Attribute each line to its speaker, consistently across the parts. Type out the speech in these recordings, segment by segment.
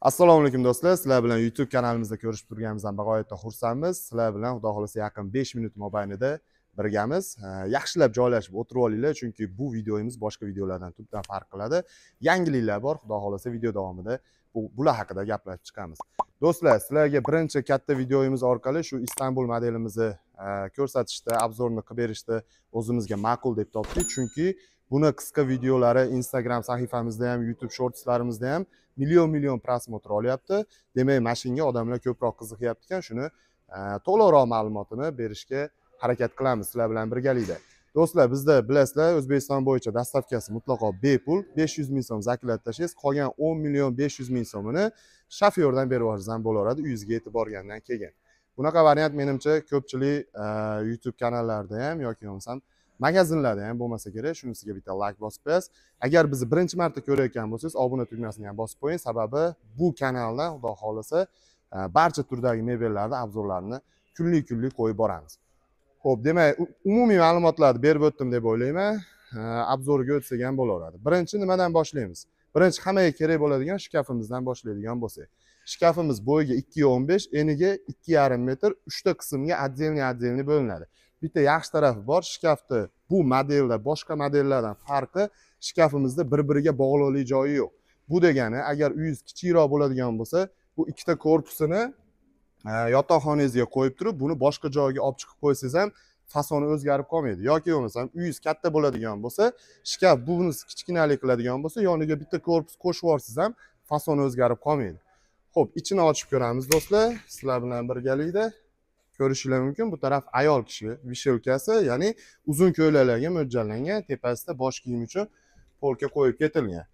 Speaker 1: Assalomu alaykum do'stlar. Sizlar bilan YouTube kanalimizda ko'rishib turganimizdan bag'oyatda xursandmiz. Sizlar bilan xudo xolasa yaqin 5 minut mobaynida birgamiz. Yaxshilab joylashib o'tirib olinglar, chunki bu videomiz boshqa videolardan tubdan farq qiladi. Yangiliklar bor. Xudo xolasa video davomida bular haqida gaplashib chiqamiz. Do'stlar, sizlarga birinchi katta videomiz orqali shu Istanbul modelimizni ko'rsatishda, obzorni qilib berishda o'zimizga ma'qul deb topdik, chunki buni qisqa videolari Instagram sahifamizda ham, YouTube shortslarimizda ham million prosmotr olyapti. Demak, mashinga odamlar ko'proq qiziqyapti ekan, shuni to'liqroq ma'lumotini berishga harakat qilamiz sizlar bilan birgalikda. Do'stlar, bizda bilasizlar, O'zbekiston bo'yicha dastavkasi mutlaqo bepul. 500 ming so'm zaklat tashlaysiz, qolgan 10 million 500 ming so'mini shofyordan berib yuborsangiz bo'laveradi, uyingizga yetib borgandan keyin. Bunaqa variant menimcha ko'pchilik YouTube kanallarida ham yoki bo'lmasam magazinlarda ham bo'lmasa kerak. Shunisiga bitta like bosib qo'yasiz. Agar bizni birinchi marta ko'rayotgan bo'lsangiz, obuna tugmasini ham bosib qo'ying. Sababi bu kanalda xudo xolasa barcha turdagi mebellarni obzorlarini kunlik qo'yib boramiz. Xo'p, demak, umumiy ma'lumotlarni berib o'tdim deb o'ylayman. Obzorga o'tsak ham bo'laveradi. Birinchi nimadan boshlaymiz? Birinchi hammaga kerak bo'ladigan shkafimizdan boshlaydigan bo'lsak. Shkafimiz bo'yiga 2.15, eniga 2.5 metr, 3 ta qismga отдельный bo'linadi. Bitta yaxshi tarafi bor, shkafni bu modelda boshqa modellardan farqi, shkafimizda bir-biriga bog'liqlik joyi yo'q. Bu degani, agar uyingiz kichikroq bo'ladigan bo'lsa, bu ikkita korpusini yotoqxonangizga qo'yib turib, buni boshqa joyga olib chiqib qo'ysangiz ham fasoni o'zgarib qolmaydi. Yoki bo'lmasam, uyingiz katta bo'ladigan bo'lsa, shkaf bunisi kichkinalik qiladigan bo'lsa, yoniga bitta korpus qo'shib yuborsangiz ham fasoni o'zgarib qolmaydi. Xo'p, ichini ochib ko'ramiz do'stlar. Sizlar bilan birgalikda ko'rishingiz mumkin. Bu taraf ayol kishi vishelkasi, ya'ni uzun ko'ylaklarga mo'ljallangan, tepasida bosh kiyim uchun polka qo'yib ketilgan.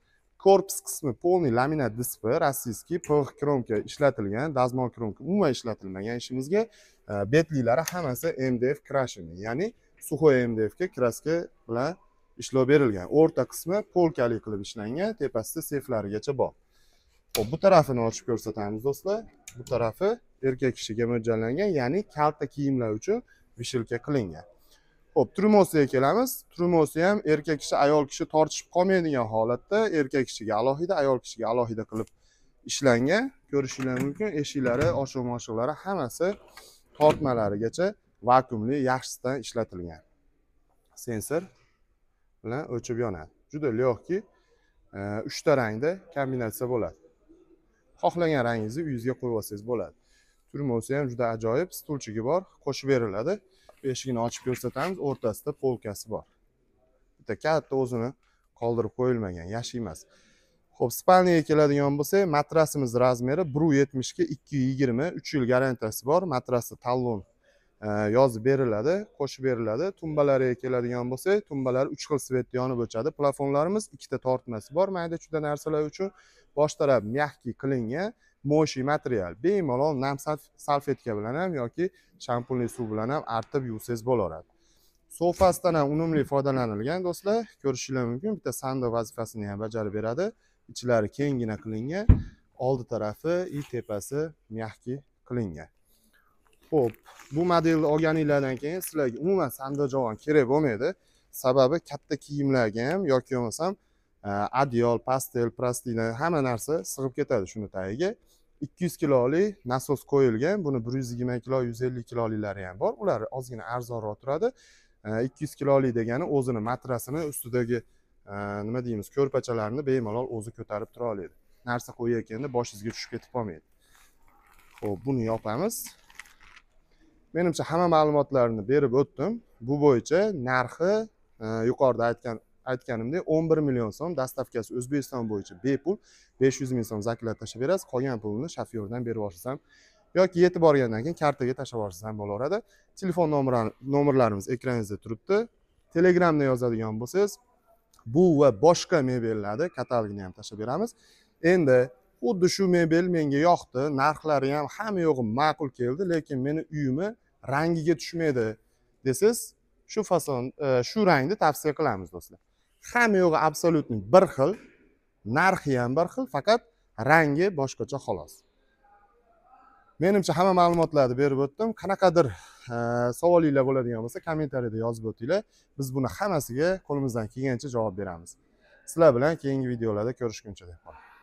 Speaker 1: Korpus qismi polniy laminat displey, rossiyskiy PX kromka ishlatilgan, dazmol kromka umuman ishlatilmagan ishimizga. Betliklari hammasi MDF krasheni, ya'ni suxoy MDF ga kraska bilan ishlov berilgan. O'rta qismi polkali qilib ishlangan, tepasida seflarigacha bor. Xo'p, bu tarafini ochib ko'rsatamiz do'stlar. Bu tarafi erkak kishiga mo'ljallangan, ya'ni kalta kiyimlar uchun vishelka qilingan. Xo'p, trumosiga kelamiz. Trumosi ham erkak kishi, ayol kishi tortishib qolmaydigan holatda erkak kishiga alohida, ayol kishiga alohida qilib ishlangan. Ko'rishingiz mumkin. Eshiklari, oshiq-moshiqlari hammasi tortmalarigacha vakuumli yaxshisidan ishlatilgan. Sensor bilan o'chib yonadi. Juda lyoqki, 3 ta rangda kombinatsiya bo'ladi. Xohlagan rangingizni uyingizga qo'yib olsangiz bo'ladi. Turmosi ham juda ajoyib, stulchigi bor, qo'shib beriladi. Eshigini ochib ko'rsatamiz, o'rtasida polkasi bor. Bitta katta o'zini qoldirib qo'yilmagan, yashik emas. Xo'p, spalniyaga keladigan bo'lsak, matrasimiz razmeri 1.70 ga 2.20, 3 yil garantiyasi bor. Matrasda talon yozib beriladi, qo'shib beriladi. Tumbalariga keladigan bo'lsak, tumbalar 3 xil svetda yonib o'chadi. Plafonlarimiz 2 ta tortmasi bor, mayda-chuda narsalar uchun. Bosh taraf mягкий qilingan, moshi material. Bemalol nam salfetka bilan ham yoki shampunli suv bilan ham artib yuvsangiz bo'laveradi. Sofasidan ham unumli foydalanilgan do'stlar. Ko'rishingiz mumkin, bitta sandiq vazifasini ham bajarib beradi. Ichlari kengina qilingan, oldi tarafi va tepasi mягкий qilingan. Xo'p, bu modelni olganinglardan keyin sizlarga umuman sandiq javon kerak bo'lmaydi. Sababi katta kiyimlarga ham yoki bo'lmasam adyol, pastel, plastina hamma narsa sig'ib ketadi shuni tagiga. 200 kilolik nasos qo'yilgan. Buni 120 kilo, 150 kiloliklari ham bor. Ular ozgina arzonroq turadi. 200 kilolik degani o'zini matrasini ustidagi nima deymiz, ko'rpachalarni bemalol o'zi ko'tarib tura oladi. Narsa qo'yayotganda boshingizga tushib ketib qolmaydi. Xo'p, buni yopamiz. Menimcha hamma ma'lumotlarni berib o'tdim. Bu bo'yicha narxi yuqorida aytganimdek 11 million so'm, dastavkasi O'zbekiston bo'yicha bepul, 500 ming so'm zaklat tashlab berasiz. Qolgan pulni shofyordan berib yuborsangiz ham yoki yetib borgandan keyin kartaga tashlab yuborsangiz ham bo'laveradi. Telefon nomerlarimiz ekraningizda turibdi. Telegramda yozadigan bo'lsangiz, bu va boshqa mebellarni katalogini ham tashlab beramiz. Endi xuddi shu mebel menga yoqdi, narxlari ham hamma yo'g'i ma'qul keldi, lekin meni uyimni rangiga tushmaydi desiz, shu fason, shu rangni tavsiya qilamiz do'stlar. Hamma yo'g'i absolutni bir xil, narxi ham bir xil, faqat rangi boshqacha xolos. Menimcha hamma ma'lumotlarni berib o'tdim. Qanaqadir savolinglar bo'ladigan bo'lsa, kommentariyada yozib o'tinglar. Biz buni hammasiga qo'limizdan kelgancha javob beramiz. Sizlar bilan keyingi videolarda ko'rishguncha deb qolaman.